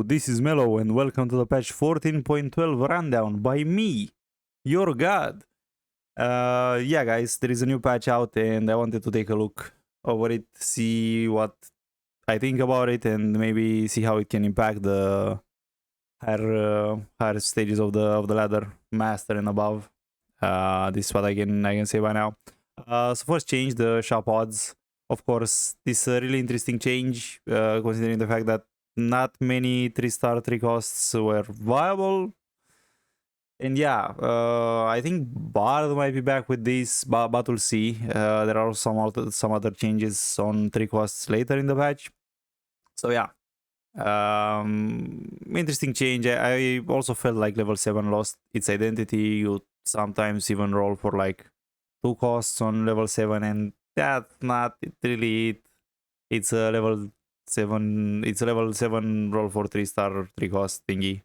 This is M3llow and welcome to the patch 14.12 rundown by me, your god. Yeah guys, there is a new patch out and I wanted to take a look over it, see what I think about it and maybe see how it can impact the higher stages of the ladder, master and above. This is what I can say by now. So first change, the shop odds. Of course, this is a really interesting change, considering the fact that not many 3-star 3 costs were viable. And yeah, I think Bard might be back with this, but we'll see. There are some other changes on 3 costs later in the patch. So yeah, interesting change. I also felt like level 7 lost its identity. You sometimes even roll for like 2 costs on level 7, and that's not really it. It's a level 7 roll for 3-star 3 cost thingy.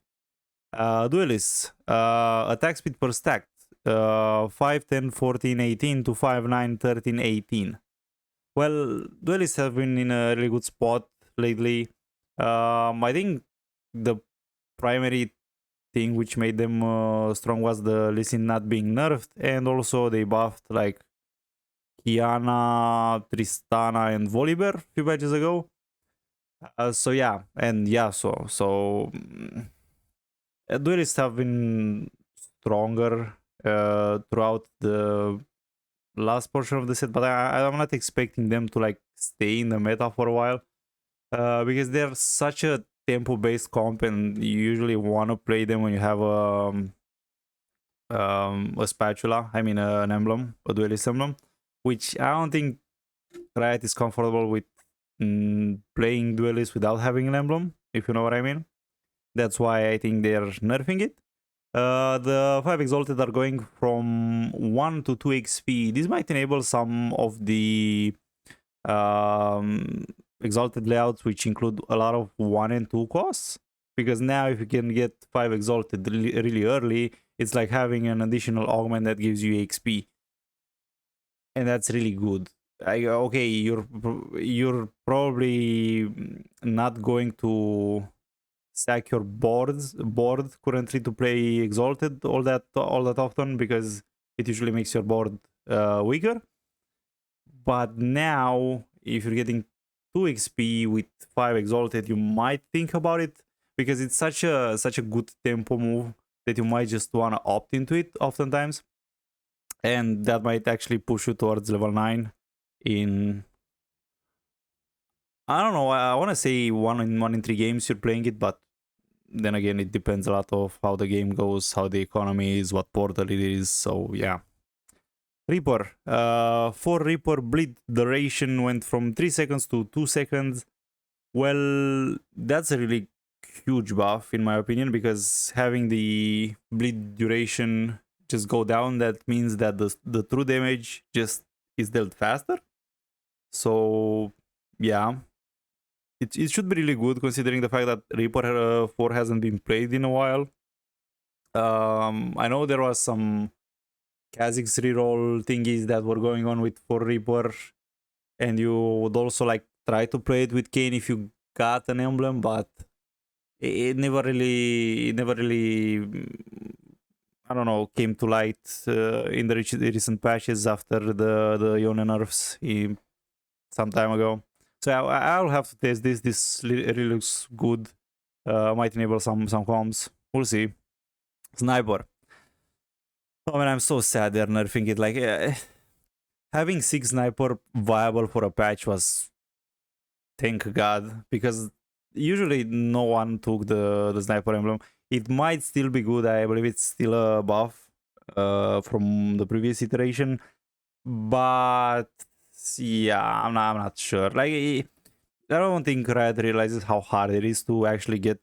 Duelists, attack speed per stack, 5, 10, 14, 18 to 5, 9, 13, 18. Well, duelists have been in a really good spot lately. I think the primary thing which made them strong was the Lee Sin not being nerfed, and also they buffed like Kiana, Tristana, and Volibear a few patches ago. So yeah, and yeah, so duelists have been stronger throughout the last portion of the set, but I'm not expecting them to like stay in the meta for a while, because they're such a tempo-based comp, and you usually want to play them when you have a spatula. I mean, an emblem, a duelist emblem, which I don't think Riot is comfortable with playing duelists without having an emblem, if you know what I mean. That's why I think they're nerfing it. The 5 Exalted are going from 1 to 2 XP. This might enable some of the Exalted layouts, which include a lot of 1 and 2 costs. Because now if you can get 5 Exalted really early, it's like having an additional augment that gives you XP. And that's really good. Okay, you're probably not going to stack your board currently to play Exalted all that often, because it usually makes your board weaker. But now, if you're getting 2 XP with 5 Exalted, you might think about it, because it's such a good tempo move that you might just want to opt into it oftentimes. And that might actually push you towards level 9 in, I don't know, I want to say 1 in 3 games you're playing it, but then again, it depends a lot of how the game goes, how the economy is, what portal it is, so yeah. Reaper. For Reaper, bleed duration went from 3 seconds to 2 seconds. Well, that's a really huge buff in my opinion, because having the bleed duration just go down, that means that the true damage just is dealt faster. So yeah, it should be really good, considering the fact that Reaper 4 hasn't been played in a while. I know there was some Kha'Zix reroll thingies that were going on with 4 Reaper, and you would also like try to play it with Kayn if you got an emblem, but it never really I don't know, came to light in the recent patches after the YONE nerfs some time ago. So I'll have to test this. This really looks good. Might enable some comms. We'll see. Sniper. Oh man, I'm so sad they're nerfing it. Like, having 6 Sniper viable for a patch was, thank God, because usually no one took the Sniper emblem. It might still be good. I believe it's still a buff from the previous iteration, but yeah, I'm not sure. Like, I don't think Riot realizes how hard it is to actually get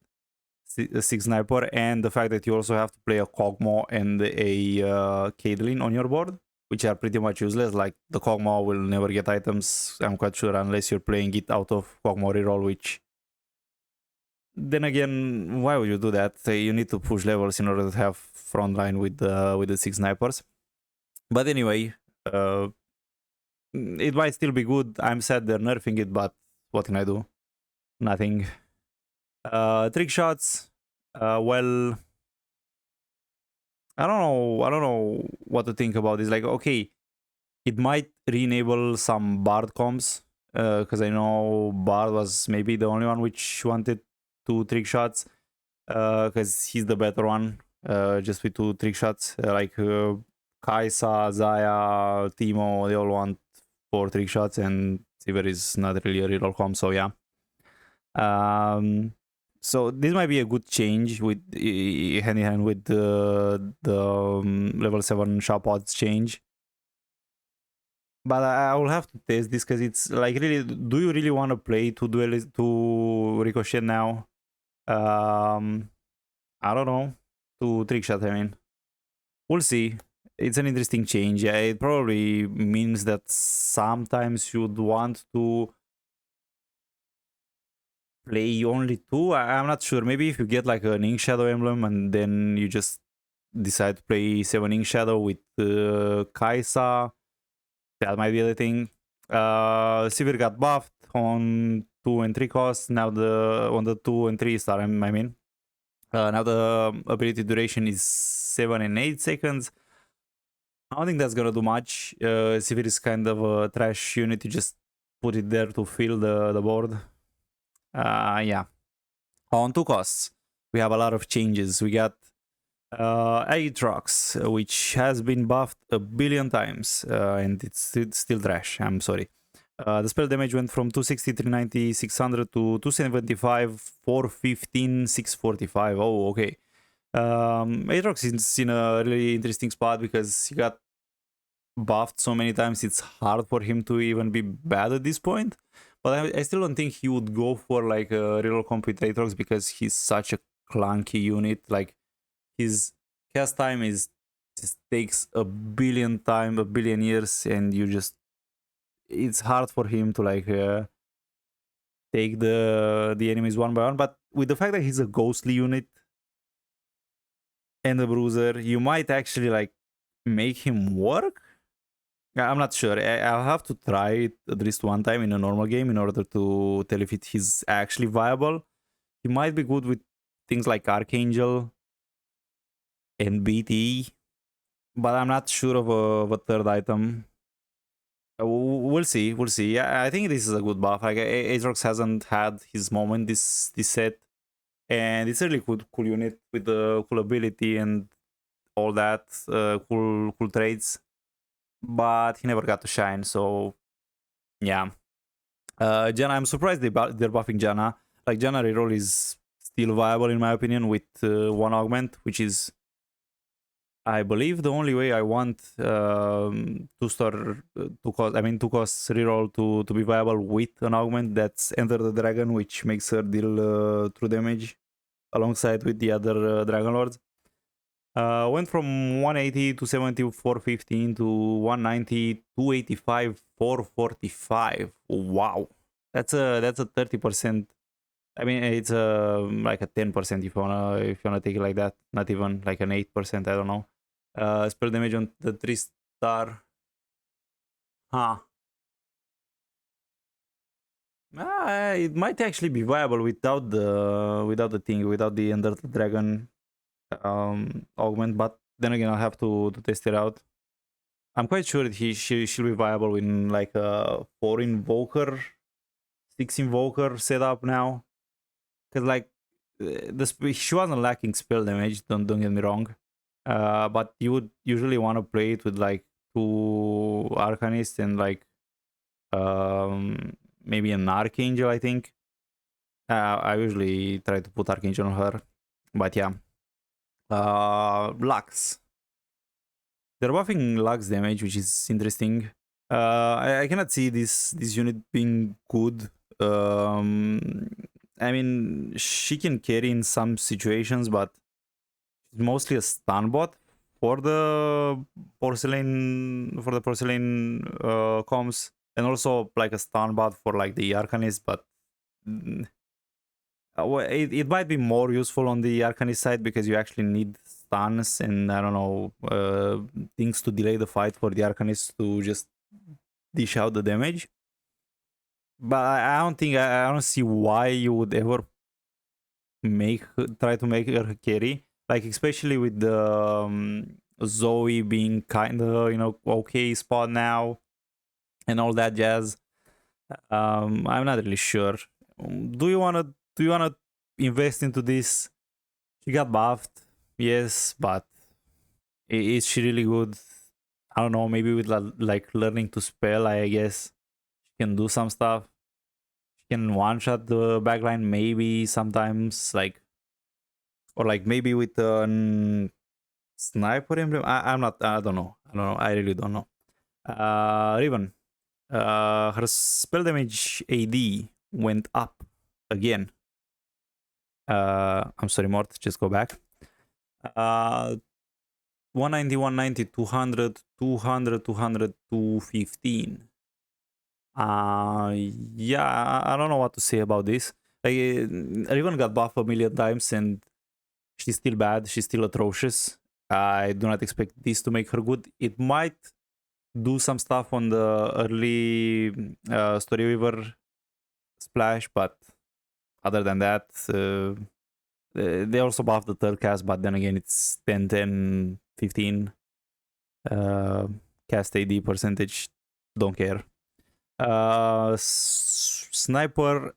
6 Sniper, and the fact that you also have to play a Kog'Maw and a Caitlyn on your board, which are pretty much useless. Like, the Kog'Maw will never get items, I'm quite sure, unless you're playing it out of Kog'Maw reroll, which, then again, why would you do that? You need to push levels in order to have frontline with the 6 snipers. But anyway, it might still be good. I'm sad they're nerfing it, but what can I do? Nothing. Trick shots. Well, I don't know what to think about this. Like, okay, it might re-enable some Bard comps, because I know Bard was maybe the only one which wanted 2 trick shots, because he's the better one, just with 2 trick shots. Like Kaisa, Zaya, Timo, they all want 4 trick shots, and Sivir is not really a reroll comp, so yeah. So this might be a good change with hand in hand with the level 7 shop odds change. But I will have to test this because it's like, really, do you really want to play to Ricochet now? I don't know. To trick shot, I mean. We'll see. It's an interesting change. Yeah, it probably means that sometimes you'd want to play only 2. I'm not sure. Maybe if you get like an Ink Shadow emblem and then you just decide to play 7 Ink Shadow with Kaisa, that might be the thing. Sivir got buffed on 2 and 3 costs. Now on the 2 and 3 star, I mean. Now the ability duration is 7 and 8 seconds. I don't think that's gonna do much. Sivir is kind of a trash unit. You just put it there to fill the board. Yeah. On 2 costs, we have a lot of changes. We got Aatrox, which has been buffed a billion times, and it's still trash. I'm sorry. The spell damage went from 260, 390, 600 to 275, 415, 645. Oh, okay. Aatrox is in a really interesting spot because he got buffed so many times, it's hard for him to even be bad at this point. But I still don't think he would go for like a real comp with Aatrox because he's such a clunky unit. Like, his cast time is just takes a billion years, and it's hard for him to like take the enemies one by one. But with the fact that he's a ghostly unit and a bruiser, you might actually like make him work. I'm not sure. I'll have to try it at least one time in a normal game in order to tell if he's actually viable. He might be good with things like Archangel and BT, but I'm not sure of a third item. We'll see. We'll see. Yeah, I think this is a good buff. Like, Aatrox hasn't had his moment this set, and it's a really cool unit with the cool ability and all that, cool traits. But he never got to shine. So yeah. Janna, I'm surprised they're buffing Janna. Like, Janna reroll is still viable in my opinion with 1 augment, which is, I believe, the only way I want 2-star 2 costs reroll to be viable with an augment. That's Enter the Dragon, which makes her deal true damage alongside with the other Dragon Lords. Went from 180 to 70, 415 to 190, 285, 445. Wow, that's a 30%. I mean, it's like a 10% if you wanna take it like that. Not even like an 8%. I don't know. Spell damage on the 3-star. Huh. It might actually be viable without the Ender the Dragon augment, but then again, I'll have to test it out. I'm quite sure that she'll be viable in like a 4 invoker, 6 invoker setup now, because like she wasn't lacking spell damage. Don't get me wrong, but you would usually want to play it with like 2 Arcanists and like maybe an Archangel, I think. I usually try to put Archangel on her, but yeah. Lux. They're buffing Lux damage, which is interesting. I cannot see this unit being good. I mean, she can carry in some situations, but she's mostly a stun bot for the porcelain comms, and also like a stun bot for like the Arcanist, but it might be more useful on the Arcanist side because you actually need stuns and, I don't know, things to delay the fight for the Arcanist to just dish out the damage. But I don't see why you would ever try to make her carry, like especially with the Zoe being kind of, you know, okay spot now and all that jazz. I'm not really sure. Do you wanna invest into this? She got buffed, yes, but is she really good? I don't know. Maybe with like learning to spell, I guess she can do some stuff. She can one shot the backline, maybe sometimes, like, or like maybe with sniper emblem. I'm not. I don't know. I don't know. I really don't know. Riven. Her spell damage AD went up again. I'm sorry, Mort. Just go back. 190, 190, 200, 200, 200, 215. Yeah, I don't know what to say about this. Like, Riven got buffed a million times and she's still bad. She's still atrocious. I do not expect this to make her good. It might do some stuff on the early Storyweaver splash, but other than that, they also buffed the third cast, but then again, it's 10, 10, 15 cast AD percentage. Don't care. Sniper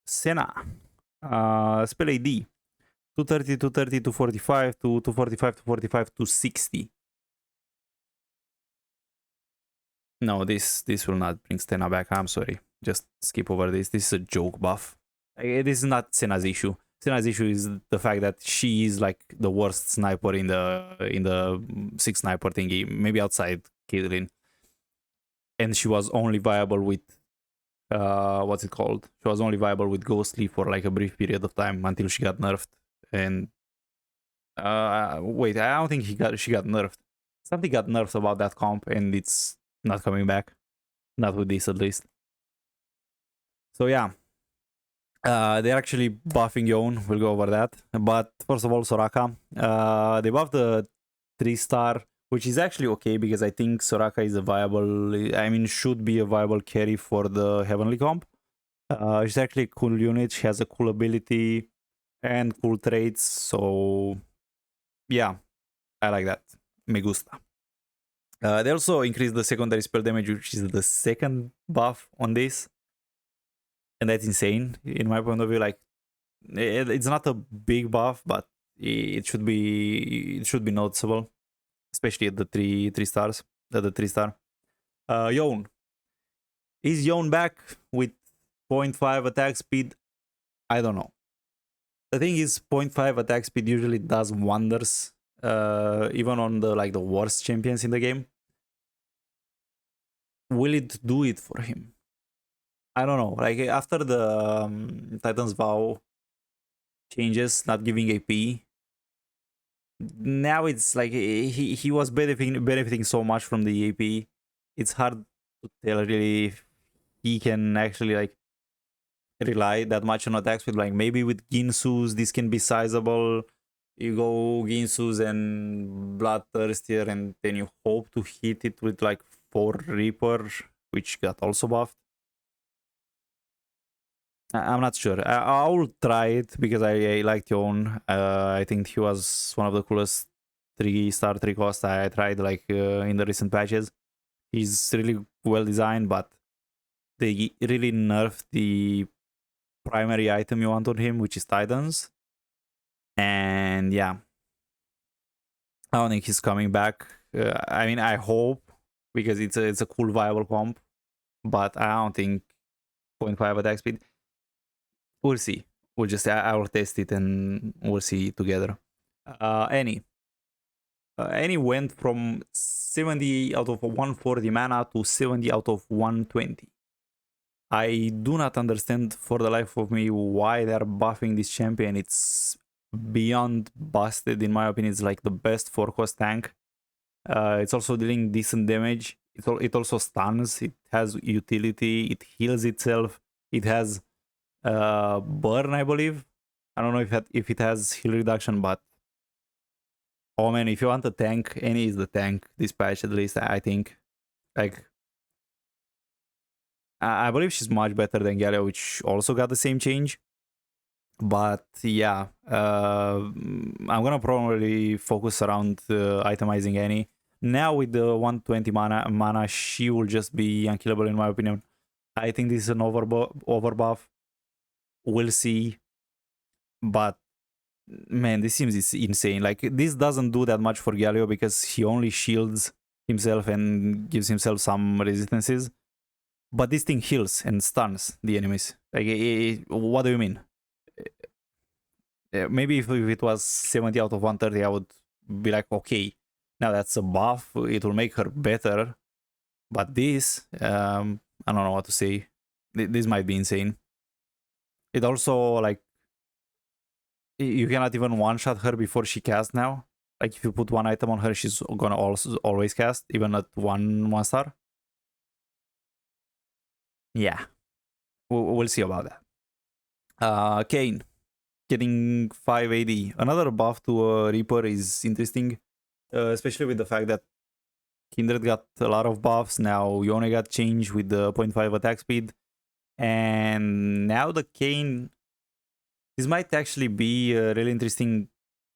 Senna. Spell AD. 230, 230, 245, to 245, 245, 260. No, this will not bring Senna back. I'm sorry. Just skip over this. This is a joke buff. This is not Senna's issue. Senna's issue is the fact that she is like the worst sniper in the 6 sniper thingy, maybe outside Caitlyn. And she was only viable with what's it called? She was only viable with Ghostly for like a brief period of time until she got nerfed. And wait, I don't think she got nerfed. Something got nerfed about that comp, and it's not coming back. Not with this, at least. So yeah, they're actually buffing Yone. We'll go over that. But first of all, Soraka. They buffed the 3-star, which is actually okay because I think Soraka is a viable, I mean, should be a viable carry for the Heavenly comp. She's actually a cool unit. She has a cool ability and cool traits. So yeah, I like that. Me gusta. They also increased the secondary spell damage, which is the second buff on this. And that's insane in my point of view. Like, it's not a big buff, but it should be noticeable, especially at the three stars. At the 3-star. Yone. Is Yone back with 0.5 attack speed? I don't know. The thing is, 0.5 attack speed usually does wonders, even on the worst champions in the game. Will it do it for him? I don't know. Like, after the Titan's Vow changes, not giving AP, now it's like he was benefiting so much from the AP. It's hard to tell really if he can actually like rely that much on attacks with, like, maybe with Ginsu's this can be sizable. You go Ginsu's and Bloodthirstier, and then you hope to hit it with like 4 Reaper, which got also buffed. I'm not sure. I will try it because I liked Yone. I think he was one of the coolest 3-star 3-cost I tried like in the recent patches. He's really well designed, but they really nerfed the primary item you want on him, which is Titans. And yeah, I don't think he's coming back. I mean, I hope, because it's a cool viable comp, but I don't think 0.5 attack speed. We'll see. I will test it and we'll see together. Annie went from 70 out of 140 mana to 70 out of 120. I do not understand for the life of me why they're buffing this champion. It's beyond busted, in my opinion. It's like the best 4-cost tank. It's also dealing decent damage. It also stuns. It has utility. It heals itself. It has burn, I believe. I don't know if it has heal reduction, but oh man, if you want a tank, Annie is the tank this patch, at least I think. Like, I believe she's much better than Galio, which also got the same change. But yeah, I'm gonna probably focus around itemizing Annie. Now with the 120 mana, she will just be unkillable in my opinion. I think this is an overbuff. We'll see. But man, this seems insane. Like, this doesn't do that much for Galio because he only shields himself and gives himself some resistances. But this thing heals and stuns the enemies. Like, what do you mean? Maybe if it was 70 out of 130, I would be like, okay, now that's a buff. It will make her better. But this, I don't know what to say. This might be insane. It also, like, you cannot even one-shot her before she casts now. Like, if you put one item on her, she's gonna also always cast, even at one star. Yeah, we'll see about that. Kane getting 5 AD. Another buff to Reaper is interesting, especially with the fact that Kindred got a lot of buffs. Now Yone got changed with the 0.5 attack speed, and now the Kane. This might actually be a really interesting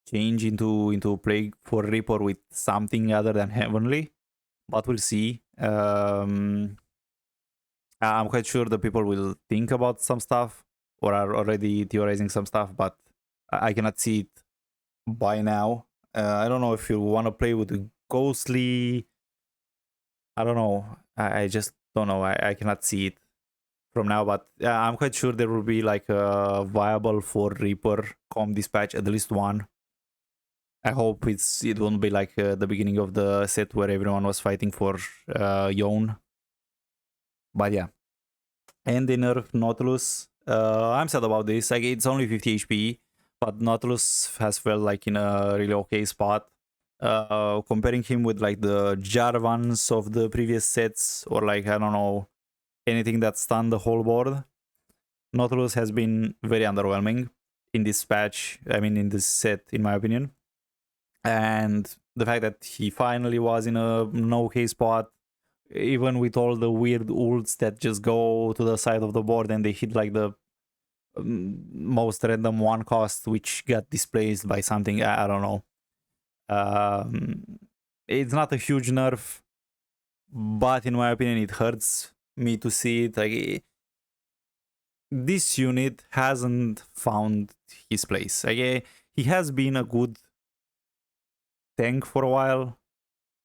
change into play for Reaper with something other than Heavenly, but we'll see. I'm quite sure the people will think about some stuff or are already theorizing some stuff, but I cannot see it by now. I don't know if you want to play with the Ghostly. I don't know. I just don't know. I cannot see it from now, but I'm quite sure there will be like a viable for Reaper com dispatch, at least one. I hope it won't be like the beginning of the set where everyone was fighting for YONE. But yeah. And they nerf Nautilus. I'm sad about this. Like, it's only 50 HP, but Nautilus has felt like in a really okay spot. Comparing him with like the Jarvans of the previous sets, or like, I don't know, anything that stunned the whole board, Nautilus has been very underwhelming in this patch. I mean, in this set, in my opinion. And the fact that he finally was in a okay spot, even with all the weird ults that just go to the side of the board and they hit like the most random one cost, which got displaced by something, I don't know. It's not a huge nerf, but in my opinion, it hurts me to see it. Like, this unit hasn't found his place. Like, he has been a good tank for a while,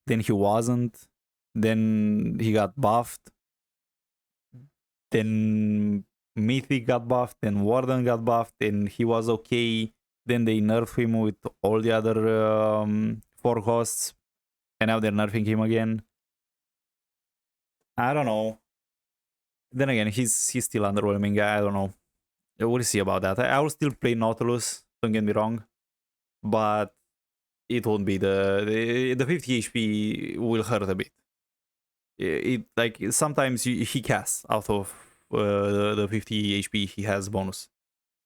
then he wasn't, then he got buffed, then Mythic got buffed, then Warden got buffed, and he was okay. Then they nerfed him with all the other 4 costs, and now they're nerfing him again. I don't know. Then again, he's still underwhelming. I don't know. We'll see about that. I will still play Nautilus, don't get me wrong, but it won't be the 50 HP will hurt a bit. It like sometimes he casts out of the 50 HP he has bonus.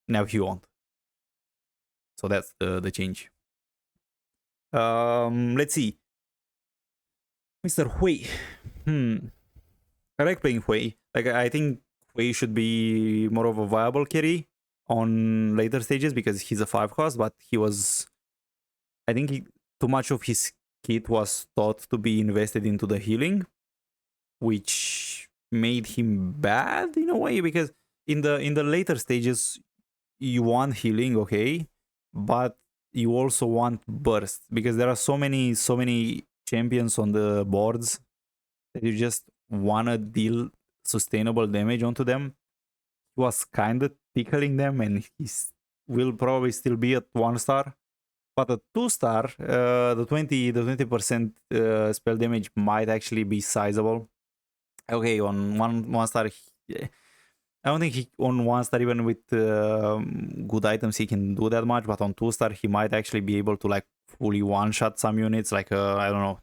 Now he won't. So that's the change. Let's see. Mr. Hui. I like playing Hui. Like, I think Hui should be more of a viable carry on later stages because he's a 5 cost, but he was, I think too much of his kit was thought to be invested into the healing, which made him bad in a way, because in the later stages you want healing, okay, but you also want burst because there are so many champions on the boards that you just wanna deal sustainable damage onto them. He was kind of tickling them, and he will probably still be at 1 star. But at 2 star, the 20% spell damage might actually be sizable. Okay, on one star, I don't think he on 1 star, even with good items, he can do that much. But on 2 star, he might actually be able to like fully one shot some units, like I don't know,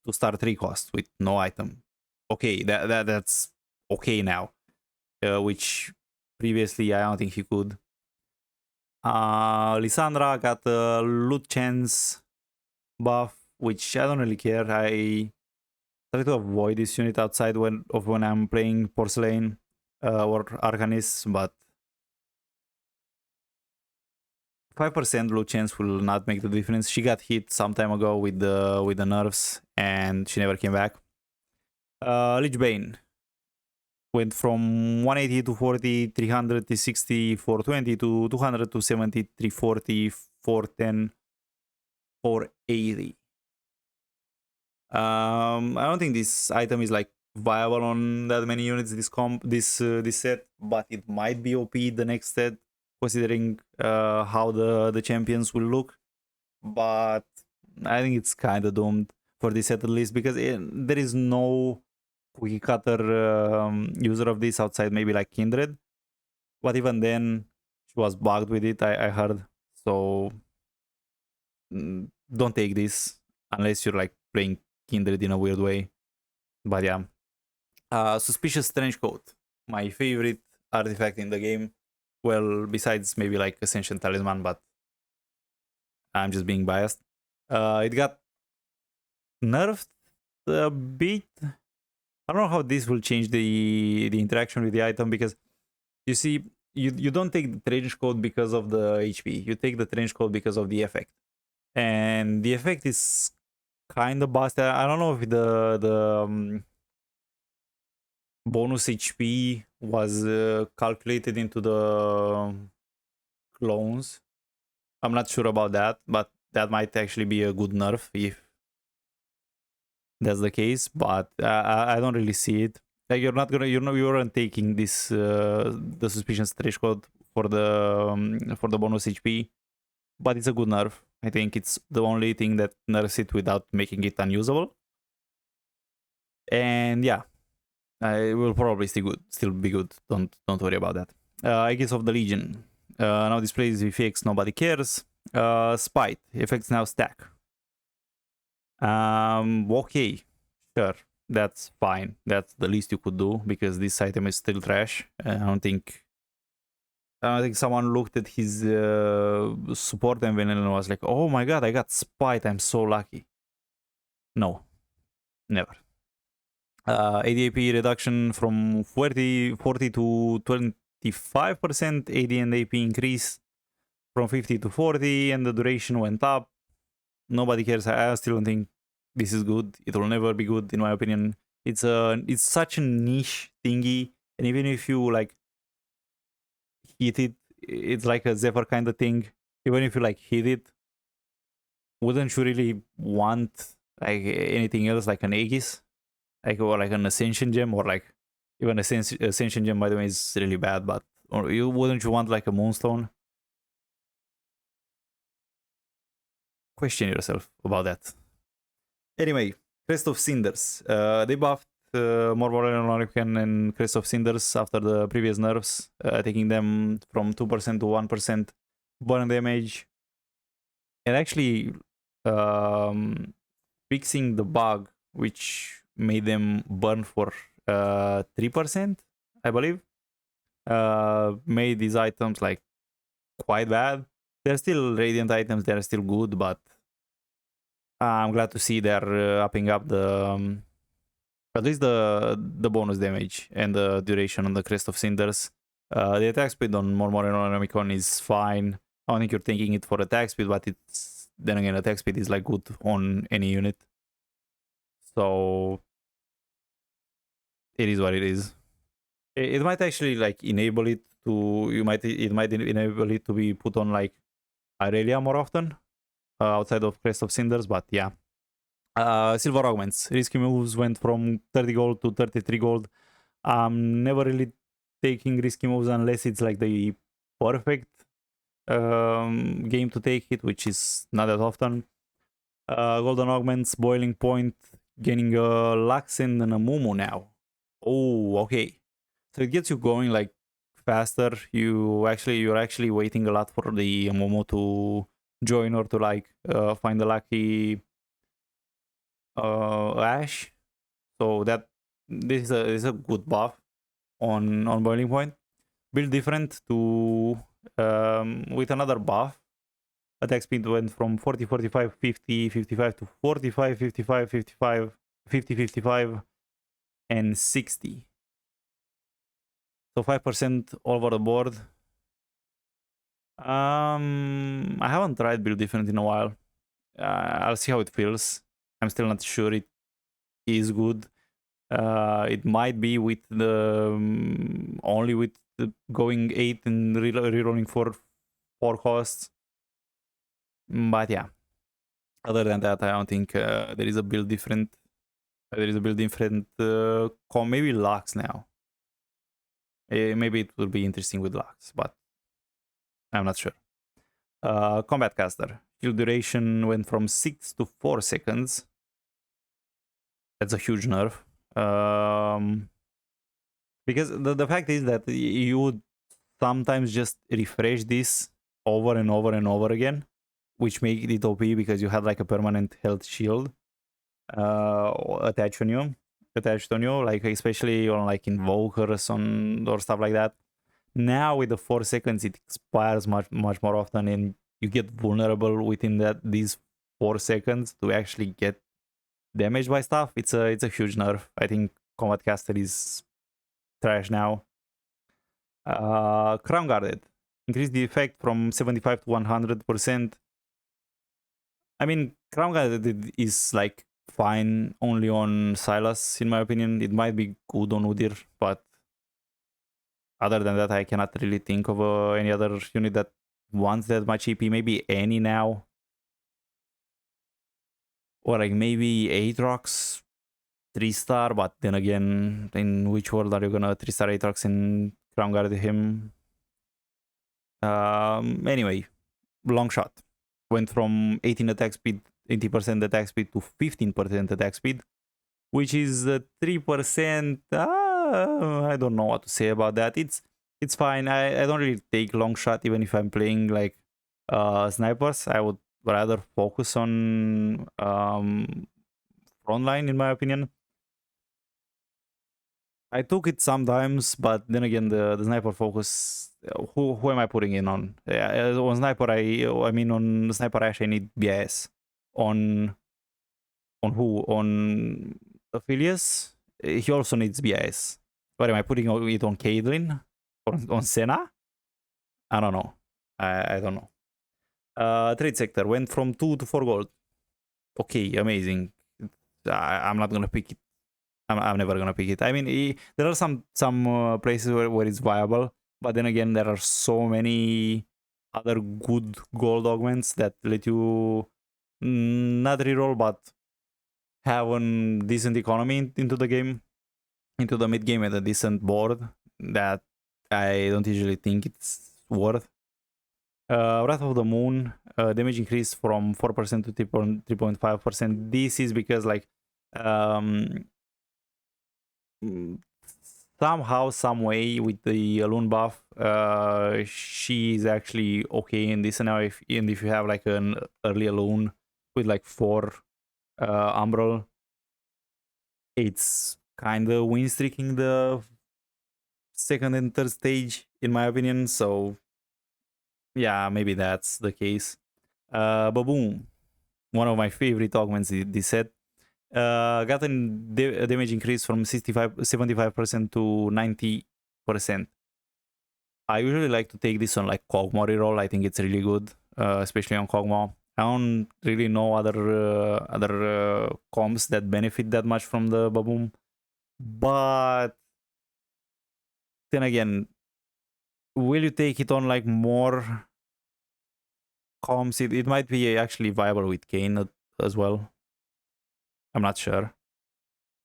2 star 3 cost with no item. Okay, that's okay now, which previously I don't think he could. Lissandra got a loot chance buff, which I don't really care. I try to avoid this unit outside when I'm playing Porcelain or Arcanist, but 5% low chance will not make the difference. She got hit some time ago with the nerfs and she never came back. Lich Bane went from 180 to 40, 300 to 60, 420 to 200 to 70, 340, 410, 480. I don't think this item is like viable on that many units this set, but it might be OP the next set, considering how the champions will look. But I think it's kind of doomed for this set at least, because there is no cookie cutter user of this outside maybe like Kindred. But even then, she was bugged with it, I heard. So don't take this unless you're like playing Kindred in a weird way. But yeah. Suspicious Trenchcoat, my favorite artifact in the game. Well, besides maybe like Ascension Talisman, but I'm just being biased. It got nerfed a bit. I don't know how this will change the interaction with the item, because you see, you don't take the Trenchcoat because of the HP. You take the Trenchcoat because of the effect. And the effect is kind of busted. I don't know if the bonus HP was calculated into the clones. I'm not sure about that, but that might actually be a good nerf if that's the case. But I don't really see it. Like you aren't taking this the suspicion stretch code for the bonus HP, but it's a good nerf. I think it's the only thing that nerfs it without making it unusable. And yeah, it will probably still be good. Don't worry about that. Aegis of the Legion. Now displays effects, nobody cares. Spite effects now stack. Okay, sure, that's fine. That's the least you could do, because this item is still trash. I don't think someone looked at his support envelope and was like, "Oh my god, I got Spite! I'm so lucky." No, never. ADAP reduction from 40 to 25%. AD and AP increase from 50 to 40, and the duration went up. Nobody cares. I still don't think this is good. It will never be good, in my opinion. It's such a niche thingy, and even if you like hit it, it's like a Zephyr kind of thing. Even if you like hit it, wouldn't you really want like anything else, like an Aegis, or like an Ascension Gem, or like even Ascension Gem, by the way, is really bad, but or wouldn't you want like a Moonstone? Question yourself about that. Anyway, Crest of Cinders. They buffed Morborrean and Crest of Cinders after the previous nerfs, taking them from 2% to 1% burn damage. And actually fixing the bug, which made them burn for 3%, I believe. Made these items like quite bad. They're still Radiant items, they're still good, but I'm glad to see they're upping up the at least the bonus damage and the duration on the Crest of Cinders. The attack speed on Morborrean is fine. I don't think you're taking it for attack speed, but it's then again, attack speed is like good on any unit. So it is what it is. It might actually like enable it to it might enable it to be put on like Irelia more often outside of Crest of Cinders, but yeah. Silver Augments. Risky moves went from 30 gold to 33 gold. Never really taking risky moves unless it's like the perfect game to take it, which is not that often. Golden Augments, Boiling Point, gaining a Lux and a Mumu now. Oh, okay. So it gets you going like faster. You're actually waiting a lot for the Mumu to join, or to like find the lucky Ash. So this is a good buff on Boiling Point. Build different to with another buff. Attack speed went from 40, 45, 50, 55 to 45, 55, 55, 50, 55, and 60. So 5% all over the board. I haven't tried build different in a while. I'll see how it feels. I'm still not sure it is good. It might be with the only with the going 8 and rerolling for 4 costs. But yeah, other than that, I don't think there is a build different. There is a build different. Maybe Lux now. Maybe it will be interesting with Lux, but I'm not sure. Combat caster. Shield duration went from 6 to 4 seconds. That's a huge nerf. Because the fact is that you would sometimes just refresh this over and over and over again, which made it OP because you had like a permanent health shield attached on you, like especially on like invokers or stuff like that. Now with the 4 seconds, it expires much more often, and you get vulnerable within these 4 seconds to actually get damaged by stuff. It's a huge nerf. I think Combat Caster is trash now. Crown Guarded. Increase the effect from 75 to 100%. I mean, Crown Guarded is like fine only on Silas, in my opinion. It might be good on Udyr, but other than that, I cannot really think of any other unit that wants that much EP. Maybe Annie now. Or like maybe Aatrox 3-star, but then again, in which world are you gonna 3-star Aatrox and Crown Guard him? Anyway, long shot. Went from 18 attack speed, 80% attack speed to 15% attack speed, which is 3%. I don't know what to say about that. It's fine. I don't really take long shot even if I'm playing like snipers. I would rather focus on frontline, in my opinion. I took it sometimes, but then again, the sniper focus. Who am I putting in on? On sniper, I mean on sniper Ash, I need BIS. On who? On Aphelios, he also needs BIS. What am I putting it on Caitlyn? On Senna? I don't know. I don't know. Trade sector went from 2 to 4 gold. Okay, amazing. I'm not gonna pick it. I'm never gonna pick it. I mean, there are some places where it's viable, but then again, there are so many other good gold augments that let you not reroll, but have a decent economy into the game, into the mid game at a decent board that I don't usually think it's worth. Wrath of the Moon, damage increase from 4% to 3.5%. This is because like somehow, some way with the Alune buff, she is actually okay in this. And now if you have like an early Alune with like 4 Umbral, it's kind of win streaking the second and third stage, in my opinion. So yeah, maybe that's the case. Baboom, one of my favorite augments this set. Got a damage increase from 75% to 90%. I usually like to take this on like Kog'Maw reroll. I think it's really good, especially on Kog'Maw. I don't really know other comps that benefit that much from the Baboom, but then again, will you take it on like more comps? It might be actually viable with Kayn as well. I'm not sure.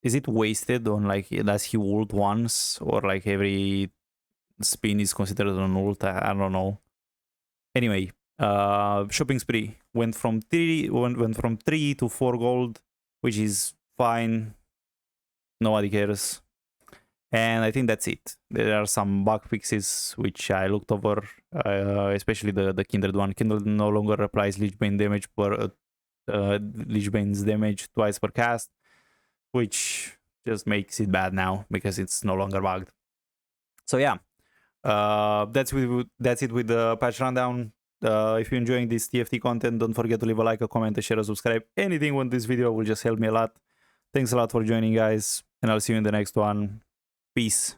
Is it wasted on like, does he ult once, or like every spin is considered an ult? I don't know. Anyway, shopping spree went from 3 to 4 gold, which is fine. Nobody cares. And I think that's it. There are some bug fixes which I looked over, especially the Kindred one. Kindred no longer applies Lich Bane damage per Lich Bane's damage twice per cast, which just makes it bad now because it's no longer bugged. So yeah, that's it with the patch rundown. If you're enjoying this TFT content, don't forget to leave a like, a comment, a share, a subscribe. Anything on this video will just help me a lot. Thanks a lot for joining, guys, and I'll see you in the next one. Peace.